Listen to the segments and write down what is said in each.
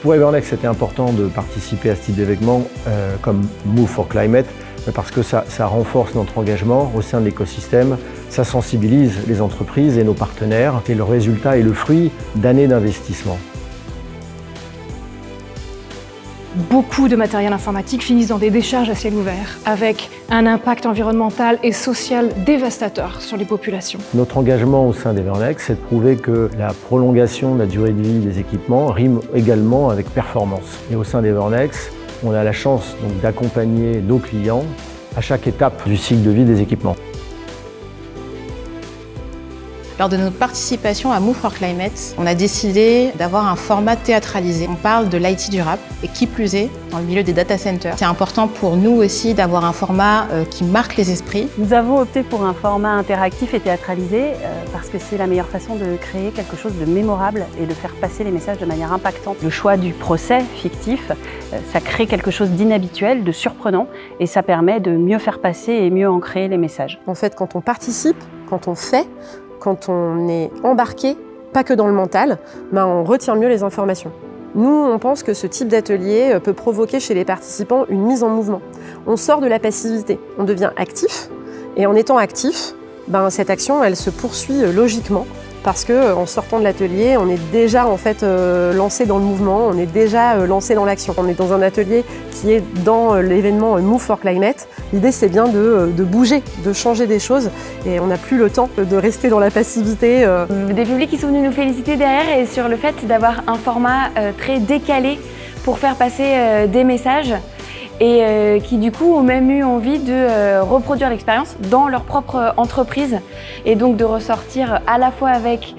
Pour Evernext, c'était important de participer à ce type d'événement comme Move for Climate, parce que ça renforce notre engagement au sein de l'écosystème, ça sensibilise les entreprises et nos partenaires, et le résultat est le fruit d'années d'investissement. Beaucoup de matériel informatique finissent dans des décharges à ciel ouvert, avec un impact environnemental et social dévastateur sur les populations. Notre engagement au sein d'Evernext, c'est de prouver que la prolongation de la durée de vie des équipements rime également avec performance. Et au sein d'Evernext, on a la chance d'accompagner nos clients à chaque étape du cycle de vie des équipements. Lors de notre participation à Move for Climate, on a décidé d'avoir un format théâtralisé. On parle de l'IT durable et qui plus est, dans le milieu des data centers. C'est important pour nous aussi d'avoir un format qui marque les esprits. Nous avons opté pour un format interactif et théâtralisé parce que c'est la meilleure façon de créer quelque chose de mémorable et de faire passer les messages de manière impactante. Le choix du procès fictif, ça crée quelque chose d'inhabituel, de surprenant et ça permet de mieux faire passer et mieux ancrer les messages. En fait, quand on participe, quand on fait, quand on est embarqué, pas que dans le mental, on retient mieux les informations. Nous, on pense que ce type d'atelier peut provoquer chez les participants une mise en mouvement. On sort de la passivité, on devient actif, et en étant actif, cette action, elle se poursuit logiquement, parce qu'en sortant de l'atelier, on est déjà en fait lancé dans le mouvement, on est déjà lancé dans l'action. On est dans un atelier qui est dans l'événement Move for Climate. L'idée, c'est bien de bouger, de changer des choses, et on n'a plus le temps de rester dans la passivité. Des publics qui sont venus nous féliciter derrière et sur le fait d'avoir un format très décalé pour faire passer des messages et qui du coup ont même eu envie de reproduire l'expérience dans leur propre entreprise et donc de ressortir à la fois avec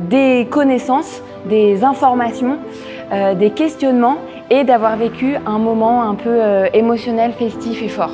des connaissances, des informations, des questionnements et d'avoir vécu un moment un peu émotionnel, festif et fort.